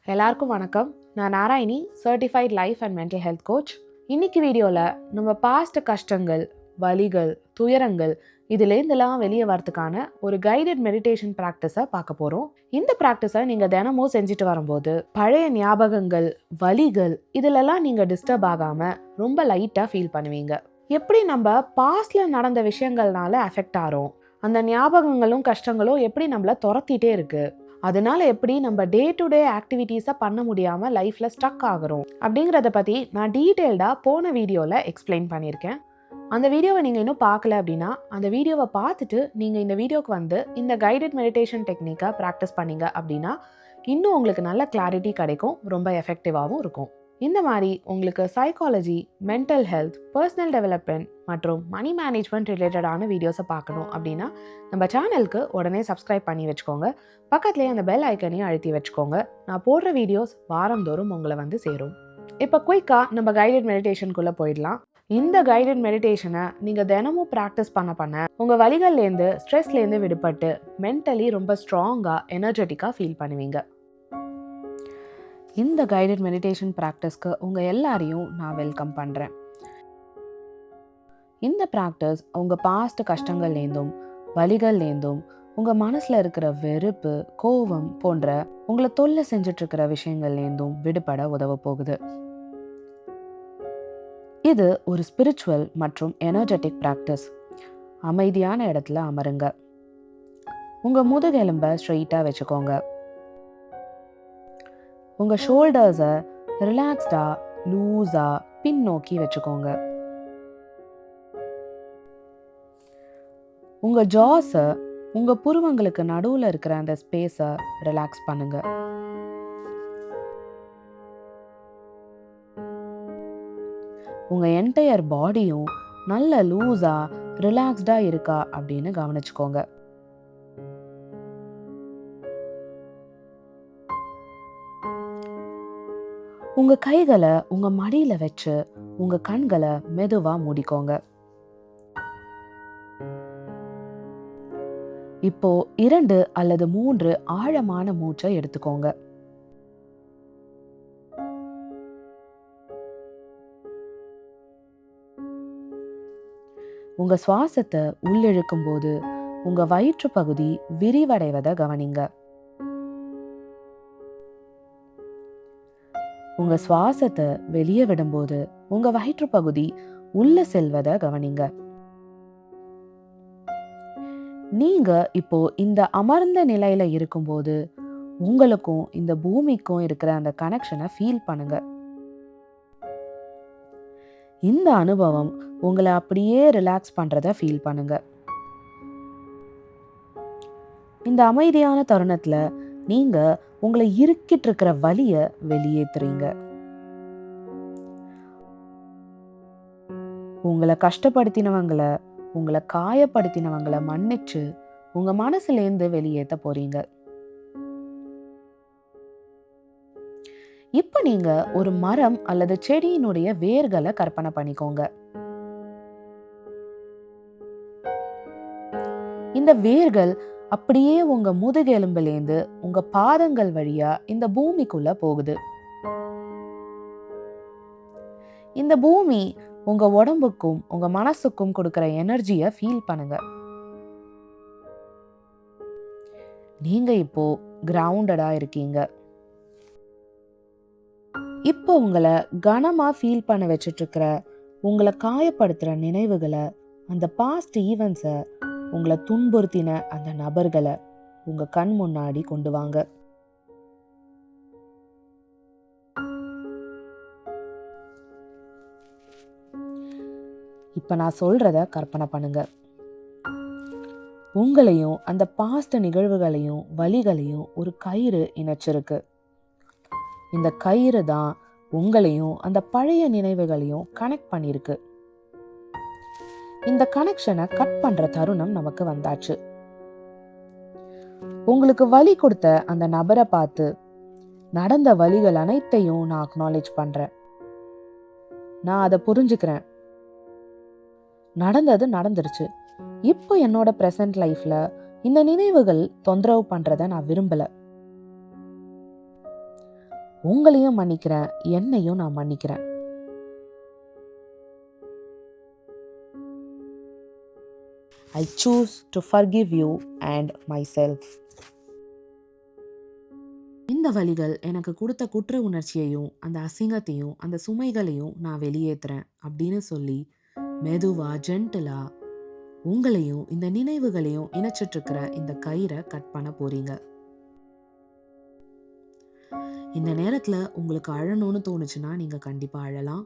எல்லாருக்கும் வணக்கம். நான் Narayani, certified life and mental health coach. இன்னைக்கு வீடியோவில் நம்ம பாஸ்ட் கஷ்டங்கள், வலிகள், துயரங்கள் இதுலேருந்துலாம் வெளியே வரதுக்கான ஒரு கைடட் மெடிடேஷன் ப்ராக்டிஸை பார்க்க போகிறோம். இந்த ப்ராக்டிஸை நீங்கள் தினமும் செஞ்சுட்டு வரும்போது பழைய ஞாபகங்கள், வலிகள் இதிலெல்லாம் நீங்கள் டிஸ்டர்ப் ஆகாமல் ரொம்ப லைட்டாக ஃபீல் பண்ணுவீங்க. எப்படி நம்ம பாஸ்டில் நடந்த விஷயங்கள்னால அஃபெக்ட் ஆகிறோம், அந்த ஞாபகங்களும் கஷ்டங்களும் எப்படி நம்மளை துரத்திட்டே இருக்குது, அதனால எப்படி நம்ம டே டு டே ஆக்டிவிட்டீஸை பண்ண முடியாமல் லைஃப்பில் ஸ்டக் ஆகிறோம் அப்படிங்கிறத பற்றி நான் டீட்டெயில்டாக போன வீடியோவில் எக்ஸ்பிளைன் பண்ணியிருக்கேன். அந்த வீடியோவை நீங்கள் இன்னும் பார்க்கல அப்படின்னா அந்த வீடியோவை பார்த்துட்டு நீங்கள் இந்த வீடியோக்கு வந்து இந்த கைடட் மெடிடேஷன் டெக்னிக்கை ப்ராக்டிஸ் பண்ணீங்க அப்படின்னா இன்னும் உங்களுக்கு நல்ல கிளாரிட்டி கிடைக்கும், ரொம்ப எஃபெக்டிவாகவும் இருக்கும். இந்த மாதிரி உங்களுக்கு psychology, mental health, personal development மற்றும் மணி மேனேஜ்மெண்ட் ரிலேட்டடான வீடியோஸை பார்க்கணும் அப்படின்னா நம்ம சேனலுக்கு உடனே சப்ஸ்கிரைப் பண்ணி வச்சுக்கோங்க. பக்கத்துலேயே அந்த பெல் ஐக்கனையும் அழுத்தி வச்சுக்கோங்க. நான் போடுற வீடியோஸ் வாரந்தோறும் உங்களை வந்து சேரும். இப்போ குயிக்காக நம்ம கைடட் மெடிடேஷனுக்குள்ளே போயிடலாம். இந்த கைடட் மெடிடேஷனை நீங்கள் தினமும் ப்ராக்டிஸ் பண்ண உங்கள் வலிகள்லேருந்து, ஸ்ட்ரெஸ்லேருந்து விடுபட்டு மென்டலி ரொம்ப ஸ்ட்ராங்காக, எனர்ஜெட்டிக்காக ஃபீல் பண்ணுவீங்க. இந்த கைடட் மெடிடேஷன் ப்ராக்டிஸ்க்கு உங்கள் எல்லாரையும் நான் வெல்கம் பண்ணுறேன். இந்த ப்ராக்டிஸ் உங்கள் பாஸ்ட் கஷ்டங்கள்லேருந்தும் வலிகள்லேருந்தும் உங்கள் மனசில் இருக்கிற வெறுப்பு, கோபம் போன்ற உங்களை தொல்லை செஞ்சிட்ருக்கிற விஷயங்கள்லேருந்தும் விடுபட உதவ போகுது. இது ஒரு ஸ்பிரிச்சுவல் மற்றும் எனர்ஜெட்டிக் ப்ராக்டிஸ். அமைதியான இடத்துல அமருங்க. உங்கள் முதுகெலும்பை ஸ்ட்ரெயிட்டாக வச்சுக்கோங்க. உங்கள் ஷோல்டர்ஸை ரிலாக்ஸ்டாக, லூஸாக பின்னோக்கி வச்சுக்கோங்க. உங்கள் ஜாஸை, உங்கள் புருவங்களுக்கு நடுவில் இருக்கிற அந்த ஸ்பேஸை ரிலாக்ஸ் பண்ணுங்க. உங்கள் என்டையர் பாடியும் நல்ல லூஸாக, ரிலாக்ஸ்டாக இருக்கா அப்படின்னு கவனிச்சுக்கோங்க. உங்கள் கைகளை உங்கள் மடியில் வச்சு உங்கள் கண்களை மெதுவாக மூடிக்கோங்க. இப்போ 2 அல்லது 3 ஆழமான மூச்சை எடுத்துக்கோங்க. உங்க சுவாசத்தை உள்ளிழுக்கும் போது உங்க வயிற்று பகுதி விரிவடைவதை கவனிங்க. உங்க சுவாசத்தை வெளியே விடும்போது உங்க வயிற்று பகுதி உள்ள செல்வதை கவனிங்க. நீங்க இப்போ இந்த அமர்ந்த நிலையில இருக்கும்போது உங்களுக்கும் இந்த பூமிக்கும் இருக்கிற அந்த கனெக்ஷனை ஃபீல் பண்ணுங்க. இந்த அனுபவம் உங்களை அப்படியே ரிலாக்ஸ் பண்றத ஃபீல் பண்ணுங்க. இந்த அமைதியான தருணத்துல நீங்க உங்களை இறுக்கிட்டு இருக்கிற வலிய வெளியேற்றுறீங்க. உங்களை கஷ்டப்படுத்தினவங்களை, உங்களை காயப்படுத்தினவங்களை மன்னிச்சு உங்க மனசுலேருந்து வெளியேற்ற போறீங்க. இப்ப நீங்க ஒரு மரம் அல்லது செடியினுடைய வேர்களை கற்பனை பண்ணிக்கோங்க. இந்த வேர்கள் அப்படியே உங்க முதுகெலும்புலேருந்து உங்க பாதங்கள் வழியா இந்த பூமிக்குள்ள போகுது. இந்த பூமி உங்க உடம்புக்கும் உங்க மனசுக்கும் கொடுக்கிற எனர்ஜியை ஃபீல் பண்ணுங்க. நீங்க இப்போ கிரவுண்டடா இருக்கீங்க. இப்போ உங்களை கனமா ஃபீல் பண்ண வச்சுட்டு இருக்கிற, உங்களை காயப்படுத்துற நினைவுகளை, அந்த பாஸ்ட் ஈவெண்ட்ஸை, உங்களை துன்புறுத்தின அந்த நபர்களை உங்க கண் முன்னாடி கொண்டு வாங்க. இப்ப நான் சொல்றத கற்பனை பண்ணுங்க. உங்களையும் அந்த பாஸ்ட் நிகழ்வுகளையும் வலிகளையும் ஒரு கயிறு இணைச்சிருக்கு. இந்த கயிறு தான் உங்களையும் அந்த பழைய நினைவுகளையும் கனெக்ட் பண்ணிருக்கு. இந்த கனெக்ஷனை கட் பண்ற தருணம் நமக்கு வந்தாச்சு. உங்களுக்கு வலி கொடுத்த அந்த நபரை பார்த்து நடந்த வலிகள் அனைத்தையும் நான் அக்னாலேஜ் பண்றேன். நான் அதை புரிஞ்சுக்கிறேன். நடந்தது நடந்துருச்சு. இப்போ என்னோட பிரசன்ட் லைஃப்ல இந்த நினைவுகள் தொந்தரவு பண்றத நான் விரும்பல. உங்களையும் மன்னிக்கிறேன், என்னையும் நான் மன்னிக்கிறேன். I choose to forgive you and myself. இந்த வலிகள் எனக்கு கொடுத்த குற்ற உணர்ச்சியையும் அந்த அசிங்கத்தையும் அந்த சுமைகளையும் நான் வெளியேற்றுறேன் அப்படின்னு சொல்லி மெதுவா ஜென்டலா உங்களையும் இந்த நினைவுகளையும் இணைச்சிட்டு இருக்கிற இந்த கயிறை கட் பண்ண போறீங்க. இந்த நேரத்துல உங்களுக்கு அழணும்னு தோணுச்சுன்னா நீங்க கண்டிப்பா அழலாம்.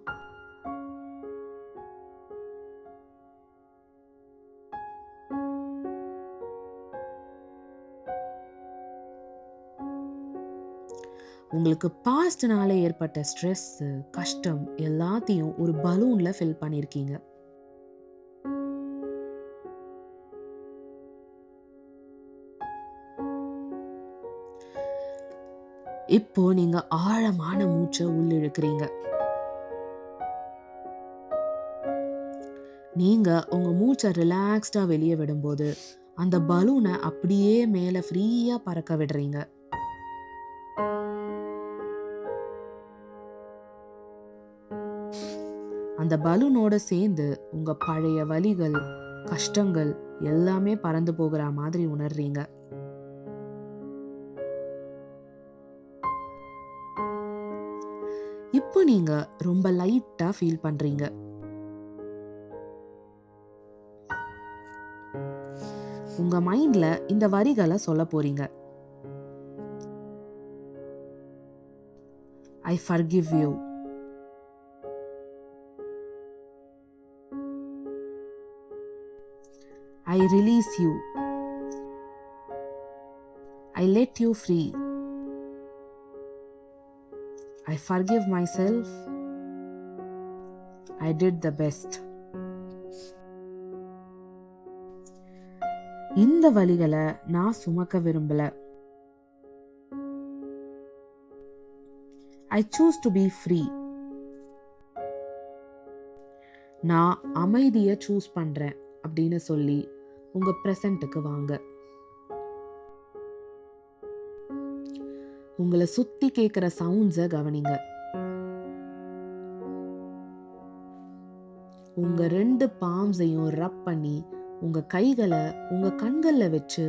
உங்களுக்கு பாஸ்ட்னால ஏற்பட்ட ஸ்ட்ரெஸ், கஷ்டம் எல்லாத்தையும் ஒரு பலூன்ல ஃபில் பண்ணிருக்கீங்க. இப்போ நீங்க ஆழமான மூச்சை உள்ளிழுக்கிறீங்க. நீங்க உங்க மூச்சை ரிலாக்ஸ்டா வெளியே விடும்போது அந்த பலூனை அப்படியே மேல ஃப்ரீயா பறக்க விடுறீங்க. அந்த பலூனோட சேர்ந்து உங்க பழைய வலிகள், கஷ்டங்கள் எல்லாமே பறந்து போகிற மாதிரி உணர்றீங்க. இப்போ நீங்க ரொம்ப லைட்டா ஃபீல் பண்றீங்க. உங்க மைண்ட்ல இந்த வரிகளை சொல்ல போறீங்க. I forgive you. I release you. I let you free. I forgive myself. I did the best. இந்த வலிகளை நான் சுமக்க விரும்பல. I choose to be free. நான் அமைதியை சூஸ் பண்றேன் அப்படின்னு சொல்லி உங்க பிரசன்ட்டுக்கு வாங்க. உங்களை சுத்தி கேட்கிற சவுண்ட்ஸை கவனிங்க. உங்க 2 பாம்ஸையும் ரப் பண்ணி உங்க கைகளை உங்க கண்கள்ல வச்சு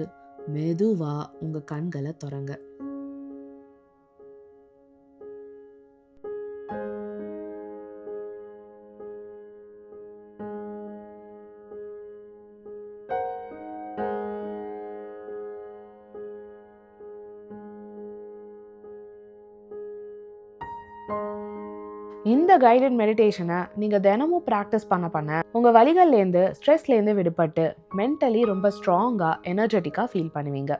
மெதுவா உங்க கண்களை திறங்க. இந்த கைடட் மெடிடேஷனை நீங்கள் தினமும் ப்ராக்டிஸ் பண்ண உங்கள் வலிகள்லேருந்து ஸ்ட்ரெஸ்லேருந்து விடுபட்டு மென்டலி ரொம்ப ஸ்ட்ராங்காக எனர்ஜெட்டிக்காக ஃபீல் பண்ணுவீங்க.